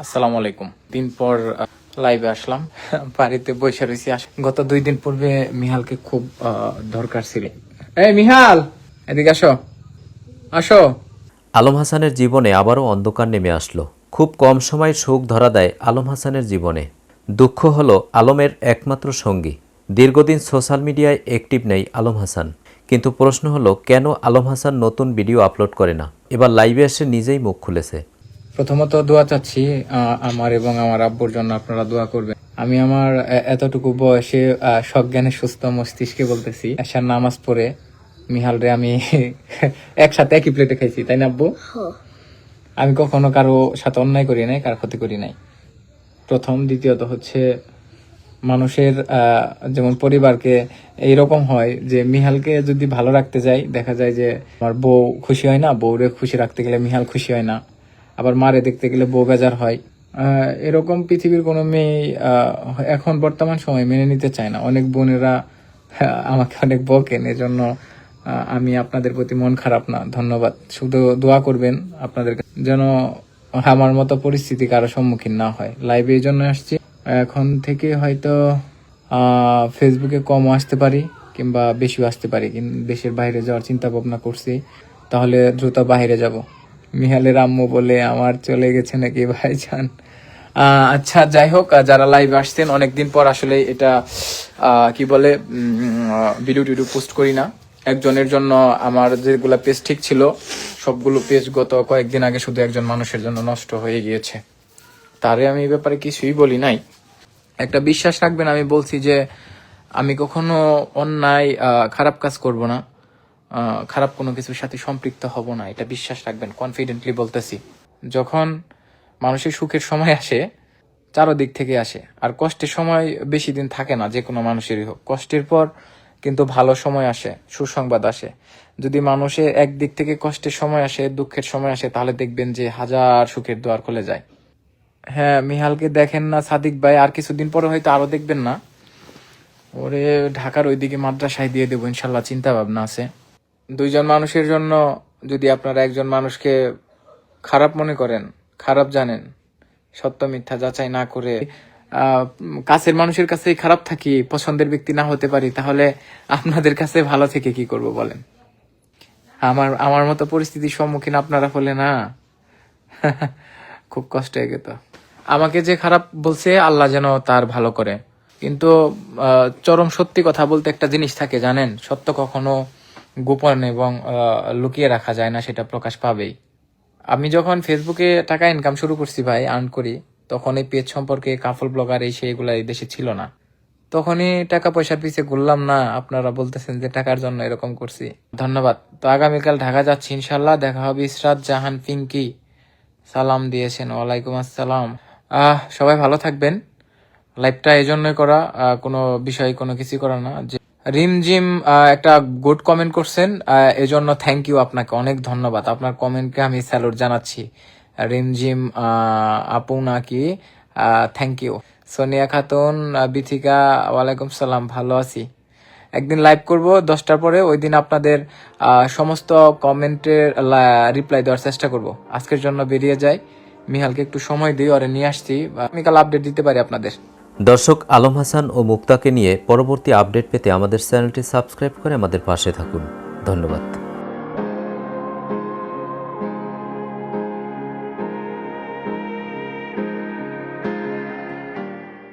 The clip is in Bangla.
আসসালামু আলাইকুম। দিন পর লাইভে আসলাম। বাড়িতে বসে রয়েছি। গত 2 দিন পূর্বে মিহালকে খুব দরকার ছিল। এই মিহাল, এদিকে আসো, আসো। আলম হাসানের জীবনে আবারও অন্ধকার নেমে আসলো। খুব কম সময়ে শোক ধরা দেয় আলম হাসানের জীবনে। দুঃখ হলো আলমের একমাত্র সঙ্গী। দীর্ঘদিন সোশ্যাল মিডিয়ায় অ্যাক্টিভ নেই আলম হাসান, কিন্তু প্রশ্ন হলো কেন আলম হাসান নতুন ভিডিও আপলোড করে না। এবার লাইভে এসে নিজেই মুখ খুলেছে। প্রথমত দোয়া চাচ্ছি আমার এবং আমার আব্বুর জন্য, আপনারা দোয়া করবেন। আমি আমার এতটুকু বয়সে সজ্ঞানে সুস্থ মস্তিষ্কে বলতেছি, এশার নামাজ পড়ে মিহাল রে আমি একসাথে একই প্লেটে খাইছি, তাই না আব্বু? আমি কখনো কারো সাথে অন্যায় করি নাই, কারো ক্ষতি করি নাই। প্রথম। দ্বিতীয়ত হচ্ছে মানুষের যেমন পরিবারকে এইরকম হয় যে মিহালকে যদি ভালো রাখতে যাই, দেখা যায় যে আমার বউ খুশি হয় না, বউরে খুশি রাখতে গেলে মিহাল খুশি হয় না, আবার মারে দেখতে গেলে বউ বেজার হয়। এরকম পৃথিবীর কোনো মেয়ে এখন বর্তমান সময় মেনে নিতে চায় না। অনেক বোনেরা আমাকে অনেক বকেন, এজন্য আমি আপনাদের প্রতি মন খারাপ না, ধন্যবাদ। শুধু দোয়া করবেন আপনাদের যেন আমার মতো পরিস্থিতি কারো সম্মুখীন না হয়। লাইভে এই জন্য আসছি, এখন থেকে হয়তো ফেসবুকে কমও আসতে পারি কিংবা বেশিও আসতে পারি, কিন্তু দেশের বাইরে যাওয়ার চিন্তা ভাবনা করছি, তাহলে দ্রুত বাইরে যাব। মিহালের আম্মু বলে আমার চলে গেছে নাকি ভাইজান। আচ্ছা, যাই হোক, যারা লাইভ আসছেন, অনেকদিন পর আসলে এটা কি বলে ভিডিও টিডিও পোস্ট করি না। একজনের জন্য আমার যেগুলা পেজ ঠিক ছিল সবগুলো পেজ গত কয়েকদিন আগে শুধু একজন মানুষের জন্য নষ্ট হয়ে গিয়েছে। তারে আমি এই ব্যাপারে কিছুই বলি নাই। একটা বিশ্বাস রাখবেন, আমি বলছি যে আমি কখনো অন্যায় খারাপ কাজ করব না, খারাপ কোনো কিছুর সাথে সম্পৃক্ত হব না, এটা বিশ্বাস রাখবেন। কনফিডেন্টলি বলতেছি। যখন মানুষের সুখের সময় আসে চারদিক থেকে আসে, আর কষ্টের সময় বেশি দিন থাকে না, যে কোনো মানুষেরই হোক। কষ্টের পর কিন্তু ভালো সময় আসে, সুসংবাদ আসে। যদি মানুষের একদিক থেকে কষ্টের সময় আসে, দুঃখের সময় আসে, তাহলে দেখবেন যে হাজার সুখের দুয়ার খুলে যায়। হ্যাঁ, মিহালকে দেখেন না সাদিক ভাই, আর কিছুদিন পরে হয়তো আরো দেখবেন না। ওরে ঢাকার ওইদিকে মাদ্রাসায় দিয়ে দেবো ইনশাল্লাহ, চিন্তা ভাবনা আছে। 2 জন মানুষের জন্য যদি আপনারা একজন মানুষকে খারাপ মনে করেন, খারাপ জানেন, সত্য মিথ্যা যাচাই না করে কাছের মানুষের কাছেই খারাপ থাকি, পছন্দের ব্যক্তি না হতে পারি, তাহলে আপনাদের কাছে ভালো থেকে কি করব বলেন? আমার আমার মতো পরিস্থিতির সম্মুখীন আপনারা হলে না খুব কষ্ট হয়ে যেত। আমাকে যে খারাপ বলছে, আল্লাহ যেন তার ভালো করে। কিন্তু চরম সত্যি কথা বলতে একটা জিনিস থাকে জানেন, সত্য কখনো গোপন এবং লুকিয়ে রাখা যায় না, সেটা প্রকাশ পাবেই। আমি যখন ফেসবুকে টাকা ইনকাম শুরু করছি ভাই, আর্ন করি, তখন এই পেজ সম্পর্কে কাফল ব্লগার এই সেইগুলা এই দেশে ছিল না। তখনই টাকা পয়সার পিছে ঘুরলাম না, আপনারা বলতেছেন যে টাকার জন্য এরকম করছি। ধন্যবাদ। তো আগামীকাল ঢাকা যাচ্ছি ইনশাল্লাহ, দেখা হবে। ইসরাত জাহান পিঙ্কি সালাম দিয়েছেন। ওয়ালাইকুম আসসালাম। সবাই ভালো থাকবেন। লাইভটা এই জন্যই করা, কোনো বিষয় কোনো কিছু করা না। যে রিমঝিম একটা গুড কমেন্ট করছেন, এজন্য থ্যাংক ইউ আপনাকে, অনেক ধন্যবাদ। আপনার কমেন্টকে আমি স্যালুট জানাচ্ছি। রিমঝিম আপু নাকি, থ্যাংক ইউ। সোনিয়া খাতুন বিথিকা, ওয়ালাইকুম সালাম, ভালো আছি। একদিন লাইভ করব 10টার পরে, ওই দিন আপনাদের সমস্ত কমেন্টের রিপ্লাই দেওয়ার চেষ্টা করব। আজকের জন্য বেরিয়ে যাই, মিহালকে একটু সময় দিই, ওরে নিয়ে আসছি, আমি কাল আপডেট দিতে পারি আপনাদের। দর্শক, আলম হাসান ও মুক্তাকে নিয়ে পরবর্তী আপডেট পেতে আমাদের চ্যানেলটি সাবস্ক্রাইব করে আমাদের পাশে থাকুন। ধন্যবাদ।